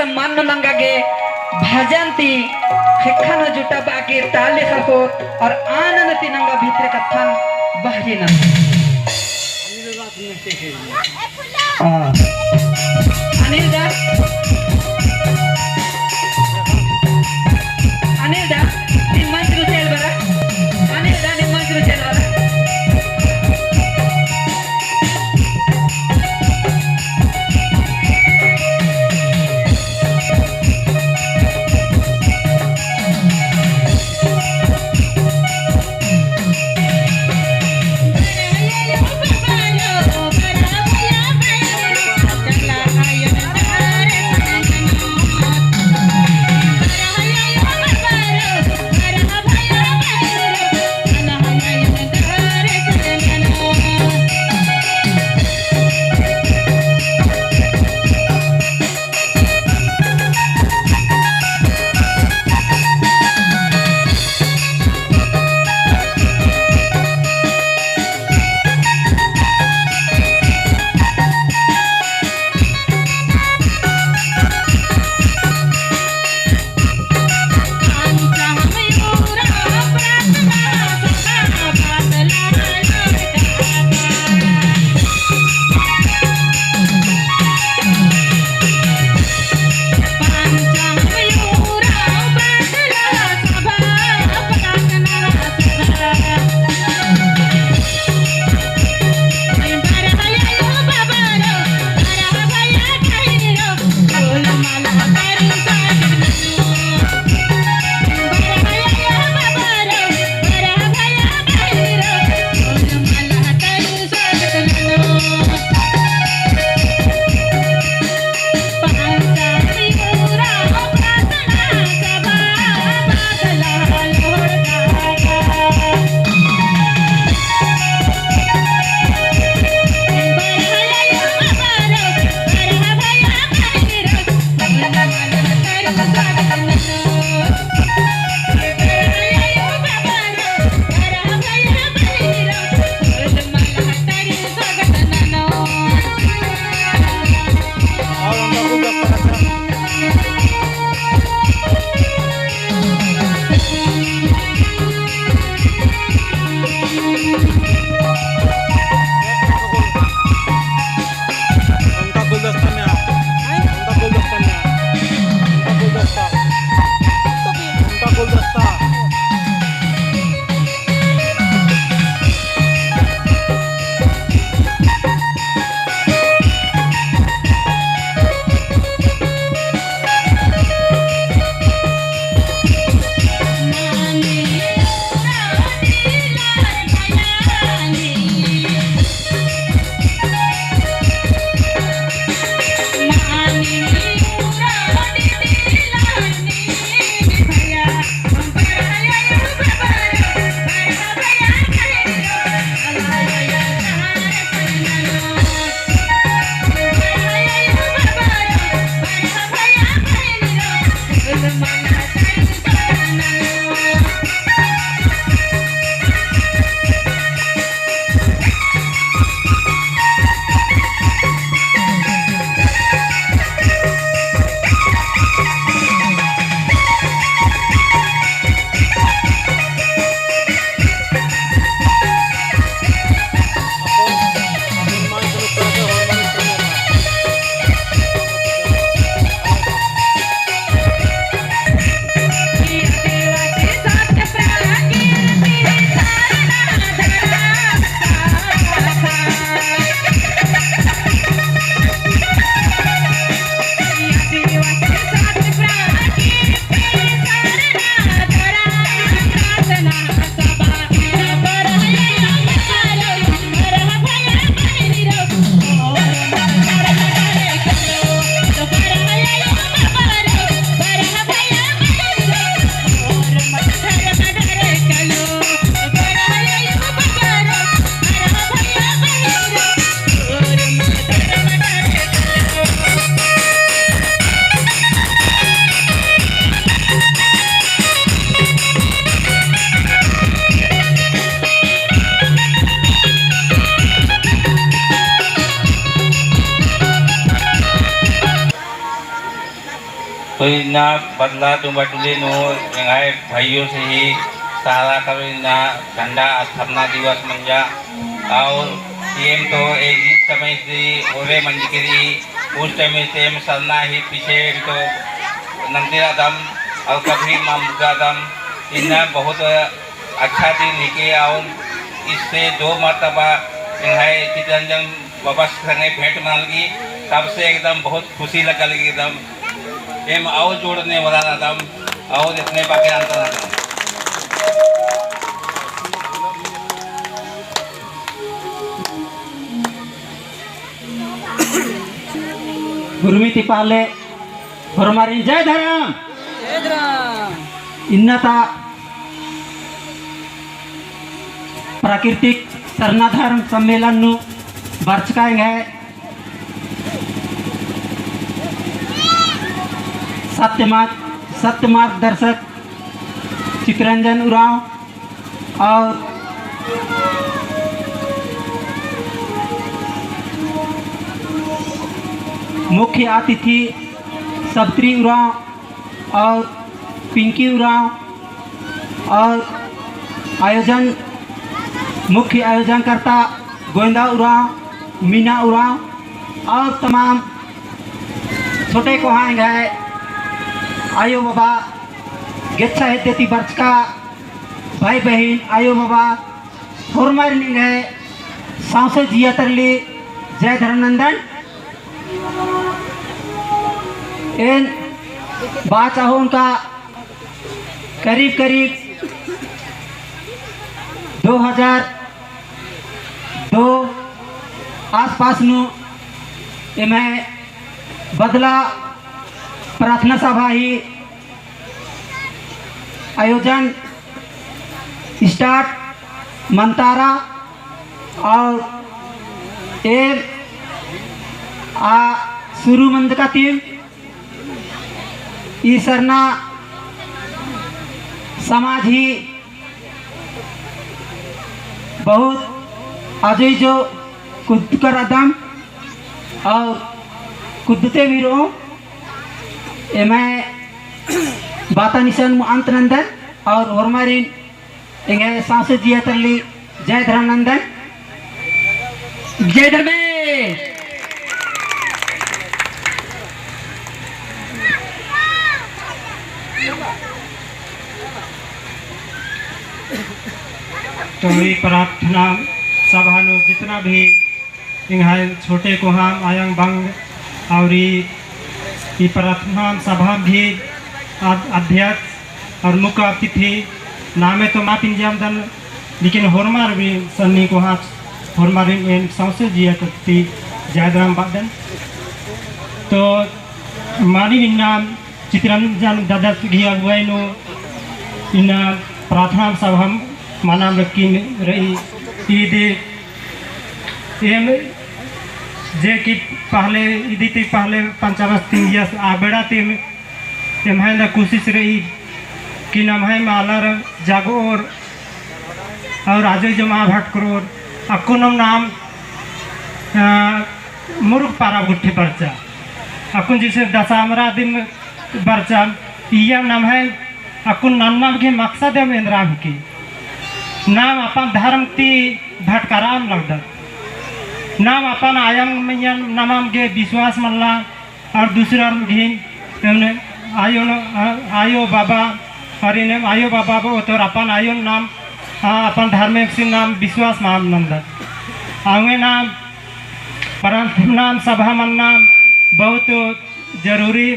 सम्मान नंगागे भजंती हेखानो जुटा बागे ताले खको और आनंद तिनंगा भीतर कथन बहरी न अनिल दा निम्मंच रुचेल बरा अनिल दा निम्मंच रुचेल बरा तो इन्ना बदला तुम बटुले नो यंगाय भाइयों से ही सारा करो इन्ना झंडा स्थापना दिवस मंजा और टीएम तो एक समय से ओले मंजकरी उस टाइम से सरना ही पीछे तो नंदिरा दम और कभी मामुका दम इन्ना बहुत अच्छा दिन निके और इससे 2 मरतबा यंगाय चितरंजन बाबा संगे भेंट मानगी तब से एकदम बहुत खुशी लगल एकदम एम और जोड़ने वाला दम और इतने बाकी अंतर दम गुरुमिति पाले हमारी जय धर्म इन्नता प्राकृतिक सरना धर्म सम्मेलन नु बर्चकाएंगे सत्य मार्गदर्शक चितरंजन उरांव और मुख्य अतिथि सब्त्री उरांव और पिंकी उरांव और मुख्य आयोजनकर्ता गोविंदा उरांव, मीना उरांव और तमाम छोटे को आएंगे आयो बाबा गेच्छा हेती वर्ष का भाई बहन आयो बाबा फॉर्मर है सांसद जिया तरली जय धर्मनंदन इन बात चाहो उनका करीब 2002 आसपास नु मैं बदला प्रार्थना सभा ही आयोजन स्टार्ट मंतारा और शुरू मंद का टीम ईसरना समाज ही बहुत अजय जो कुद कर अदम और कुदते भी रो मैं बाता निशान अंत नंदन और हमारी इंगे सांसद जी तरली जय धर्मनंदन जय धर्मेश तो ये प्रार्थना सभा नो जितना भी यहाँ छोटे को हम आयंग बंग और ये प्रार्थना सभा भी अध्यक्ष और मुख्य अतिथि नामे तो माँ पिंजामदन लेकिन होरमार भी सन्नी को हाँ होरमार इन सांसद जी अतिथि जयराम बादन तो मानी नाम चितरंजन दादा घिया हुआ नो इन प्रार्थना सभा मानाम रखी रही ईदी एम जे कि पहले ईदी ते पहले 55 आबेड़ा ते एम कोशिश रही कि नाम है मालर जागोर और आजो जमा भटकरोर अकुनम नाम मुर्ग पारा गुट्ठे बर्चा अकुन जिसे दशामरा दिन बर्चा यह नाम है अकुन नाम के मकसद है इंद्राम की नाम अपन धर्म ती भटकाराम लगता नाम अपन आयंग मैया नाम के विश्वास मल्ला और दूसरा घिन आयो बाबा और इन्हें आयो बाबा को तो अपन आयो नाम अपन धर्म से नाम विश्वास मान नंदा आगे नाम परंतु नाम सभा मन नाम बहुत जरूरी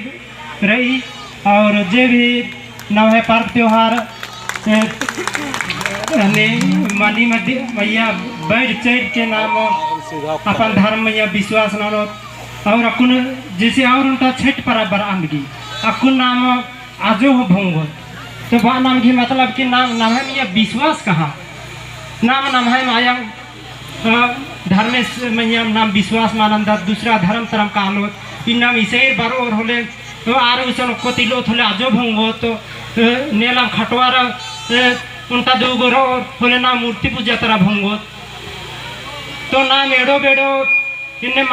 रही और जे भी नाम है पर्व त्योहार मनी मध्य मैया बैठ चढ़ के नाम अपन धर्म मैया विश्वास नाम और अकुन जैसे और उनका छठ बराबर आमगी अकुन नाम आजो हो भंगो तो वह नाम की मतलब कि नाम नाम है मैया विश्वास कहाँ नाम है माया धर्म मैया नाम विश्वास मानंदा दूसरा धर्म तरम का लो इन नाम इसे बारो और होले तो आर उसन को तिलो थोले आजो भंगो तो नेला खटवार उनका दो गोरो होले नाम मूर्ति पूजा तरह भंगो तो नाम एड़ो बेड़ो इन्हें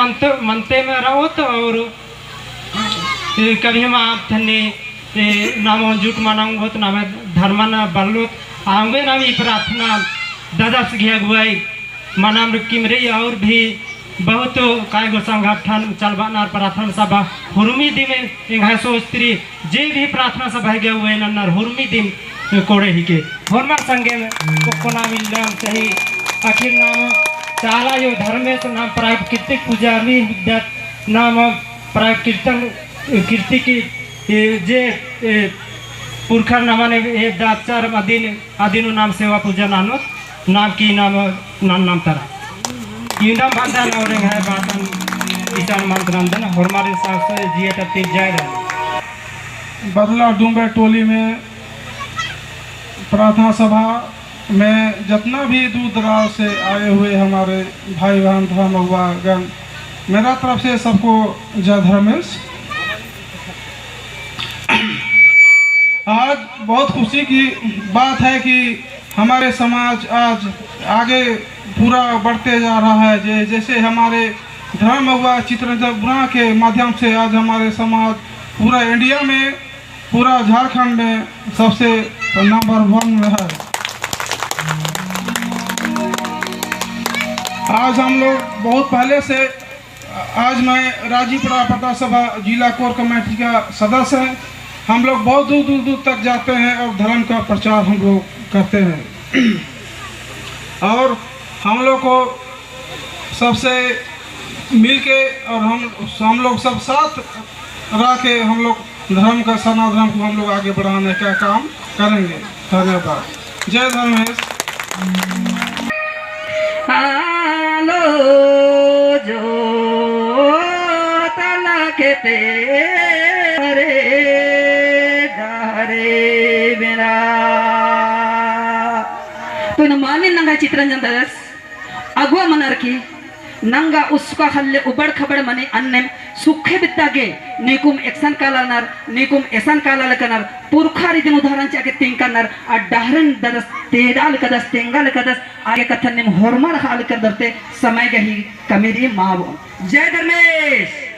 मनते में रहो तो और कभी हम आप थन्ने नाम जुट मानांगोत नाम धर्माना बल्लुत आंगे नाम ये प्रार्थना दादा से घिया गुआई मानाम रुकिम रे और भी बहुत काय गो संगठन चलबानार प्रार्थना सभा हुरमी दिमे इंघा सो स्त्री जे भी प्रार्थना सभा गए हुए नन्नर हुरमी दिम कोड़े ही के होरमा संगे में कोना मिलना सही आखिर नाम चाला यो धर्मेश नाम प्राय कीर्तिक पुजारी विद्यात नाम प्राय कीर्तन कीर्ति की जे पुरखर नामाने ये दाचार आदिनु नाम सेवा पूजा नानोत नाम की नाम नाम तरा इंदम बांधन और है बातन किसान मंत्रंदन हमारे साथ जिए तत्ती जाए बदला डूंबे टोली में प्रार्थना सभा में जितना भी दूर दराज से आए हुए हमारे भाई बहन धर्म गण मेरा तरफ से सबको जय धर्मेश। आज बहुत खुशी की बात है कि हमारे समाज आज आगे पूरा बढ़ते जा रहा है। जैसे हमारे धर्म हुआ चित्ररंजन बुरा के माध्यम से आज हमारे समाज पूरा इंडिया में पूरा झारखंड में सबसे नंबर 1 में है। आज हम लोग बहुत पहले से आज मैं राजीपुरा पता सभा जिला कोर कमेटी का सदस्य है। हम लोग बहुत दूर दूर दूर तक जाते हैं और धर्म का प्रचार हम लोग करते हैं और हम लोग को सबसे मिलके और हम लोग सब साथ रह के हम लोग धर्म का सनातन धर्म को हम लोग आगे बढ़ाने का काम करेंगे। धन्यवाद। जय धर्मेश। हालो जो तलकते रे गारे बिना तो न माने नंगा चित्रंजन दास अगुआ मनर की नंगा उसका हल्ले उबड़ खबड़ मने अन्ने सुखे बित्तागे निकुम एक्शन कालानर निकुम एसन कालाल कनर पुरखारी दिन उदाहरण चाके तिंकनर आ डहरन ददस तेडाल कदस तेंगल कदस आगे कथन निम होरमर हाल कर दरते समय गही कमेरी माव। जय धर्मेश।